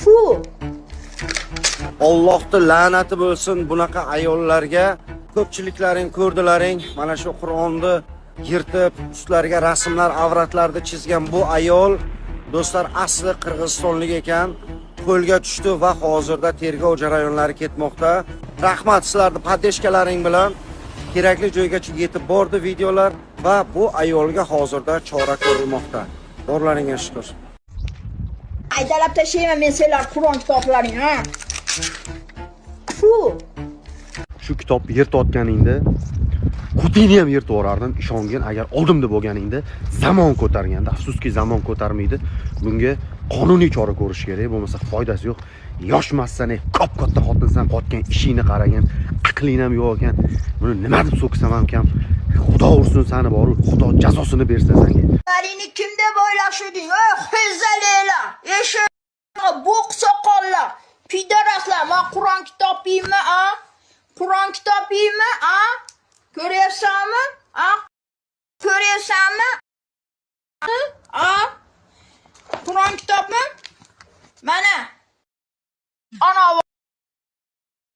Fu. Allohning la'nati bo'lsin bunaqa ayollarga. Ko'pchiliklaring ko'rdilaring, mana shu Qur'onni yirtib, ustlariga rasmlar, avratlarni chizgan bu ayol do'stlar asli qirg'izistonlik ekan. Qo'lga tushdi va hozirda tergov jarayonlari ketmoqda. Rahmat sizlarni podeshkalaring bilan kerakli joygacha yetib bordi videolar va bu ayolga hozirda chora ko'rilmoqda. Borlaringga shukr. Aydalab tashlayman men senlar Qur'on kitoblaring, ha. Fu. Shu kitobni yirtayotganingda Qutini ham yirtib yuborardim, ishongin. Agar oldimda bo'lganingda zamon ko'targanda, afsuski zamon ko'tarmaydi. Bunga qonuniy chora ko'rish kerak, bo'lmasa foydasi yo'q. Yoshmassan, katta xotinsan, qotgan ishingni qaragan, aqling ham yo'q ekan. Buni nima deb so'ksam ham kam. Xudo ursin seni bor, Xudo jazosini bersin senga. Larini kim deb o'ylashuding? Ey, xizzalaylar. Eshak bo'q soqollar. Pidaraslar, men Qur'on kitobimni, a? Qur'on kitobimni, a? Ko'ryapsanmi? A? Ko'ryapsanmi? A? Qur'on kitobmi? Mana. Ana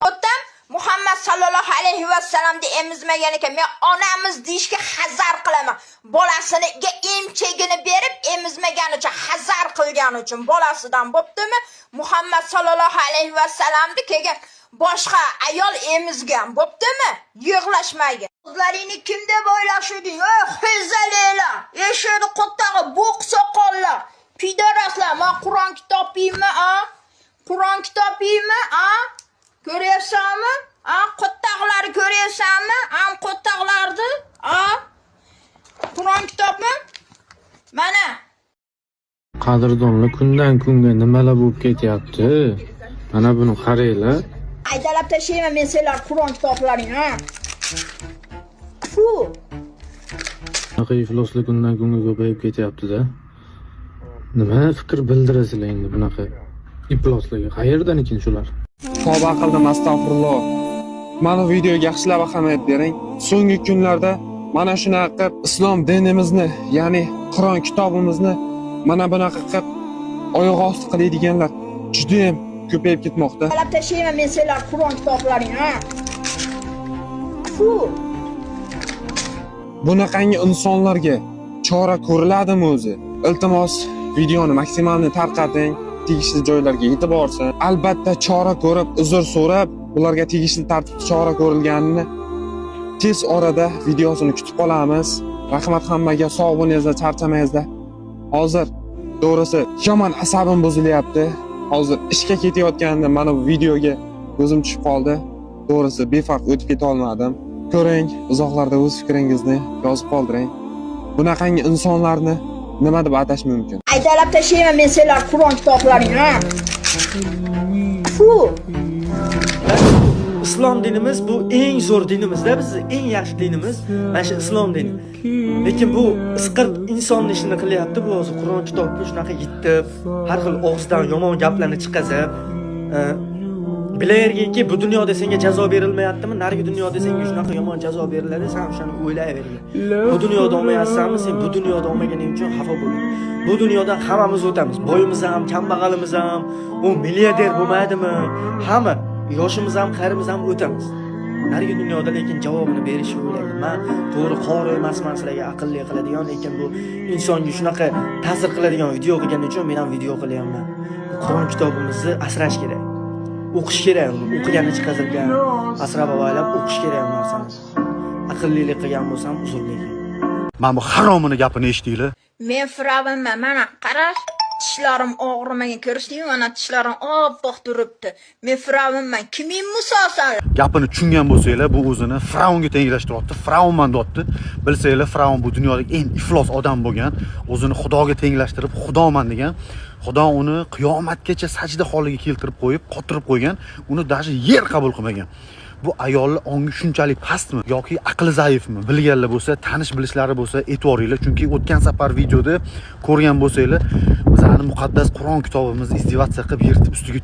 otam Muhammad sallallohu alayhi va sallamni emizmagan ekan. Men onamiz deyishga hazar qilaman. Bolasiga emchagini berib emizmagan uchun, hazar qilgan uchun bolasidan bo'ptimi? Muhammad sallallohu alayhi va sallamni kelgan boshqa ayol emizgan, bo'ptimi? Yig'lashmagan. O'zlaringni kim deb o'ylashuding? Ey, xizzalaylar. Eshakni qo'ttag'i bo'q soqollar. Pidaraslar, men Qur'on kitobimni, a? Qur'on kitobimni, a? Ko'ryapsanmi? A? Qo'ttaqlarni ko'ryapsanmi? Am qo'ttaqlarni, a? Qur'on kitobmi? Mana. Qadrdonlar kundan kunga nimalar bo'lib ketyapti? Mana buni qaranglar. Aydalab tashlayman men senlar Qur'on kitoblaring, ha. Fu. Bunaqa ifloslar kundan kunga ko'payib ketyapti-da. Nima fikr bildirasizlar endi bunaqa ifloslarga? Qayerdan ekan shular? Tavba qildim, astag'firulloh. Mana videoga yaxshilab ahamiyat bering. So'nggi kunlarda mana shunaqa islom dinimizni, ya'ni Qur'on kitobimizni mana bunaqa qilib oyoq osti qiladiganlar juda ham ko'payib ketmoqda. Aydalab tashlayman men senlar Qur'on kitoblaring, ha. Fu. Bunaqangi insonlarga chora ko'riladimi o'zi? Iltimos, videoni maksimalni tarqating, tegishli joylarga yetib borsin. Albatta chora ko'rib, uzr so'rab, ularga tegishli tartibda chora ko'rilganini tez orada videosini kutib qolamiz. Rahmat hammaga, sog' bo'linglar, charchamayinglar. Hozir to'g'risi yomon asabim buzilyapti. Hozir ishga ketayotganimda mana bu videoga ko'zim tushib qoldi. To'g'risi befarq o'tib keta olmadim. Ko'ring, uzoqlarda o'z fikringizni yozib qoldiring. Bunaqangi insonlarni nima deb atash mumkin? Aydalab tashlayman men senlar Qur'on kitoblaring, ha. Fu. Islom dinimiz bu eng zo'r dinimizda, bizni eng yaxshi dinimiz mana shu islom dini. Lekin bu isqir insonni ishini qilyapti. Bu o'zi Qur'on kitobga shunaqa yitib, har xil og'izdan yomon gaplarni chiqazib, bilayverginki bu dunyoda senga jazo berilmayaptimi, narigi dunyoda senga shunaqa yomon jazo beriladi, sen o'shani o'ylayvergan. Bu dunyoda olmayapsanmi, sen bu dunyoda olmaganing uchun xafa bo'lma. Bu dunyodan hammamiz o'tamiz. Boyimiz ham, kambag'alimiz ham, u milliarder bo'lmaydimi? Hamma yoshimiz ham, qarimiz ham o'tamiz. Narigi dunyoda lekin javobini berishni o'ylayman. Men to'g'ri qori emasman sizlarga aqlli qiladigan, lekin bu insonga shunaqa ta'sir qiladigan video qilgani uchun men ham video qilyapman. Qur'on kitobimizni asrash kerak. O'qish kerak, o'qigani chiqazilgan, asrab avaylab o'qish kerak bu narsani. Aqllilik qilgan bo'lsam uzrlik. Mana bu haromini gapini eshitinglar. Men firavnman, mana qarash. Tishlarim og'rimagan, ko'rishdingmi? Mana tishlarim oppoq turibdi. Men firavnman. Kiming Musosan? Gapini tushungan bo'lsanglar, bu o'zini Firavnga tenglashtiryapti. Firavnman deyapti. Bilsanglar, Firavn bu dunyodagi eng iflos odam bo'lgan, o'zini Xudoga tenglashtirib, Xudoman degan. Xudo uni qiyomatgacha sajda holiga keltirib qo'yib, qotirib qo'ygan. Uni даже yer qabul qilmagan. Bu ayollar ongi shunchalik pastmi yoki aqli zaifmi? Bilganlar bo'lsa, tanish bilishlari bo'lsa, e'tiboringlar, chunki o'tgan safar videoda ko'rgan bo'lsanglar, bizning muqaddas Qur'on kitobimizni izdivatsiya qilib yirtib ustiga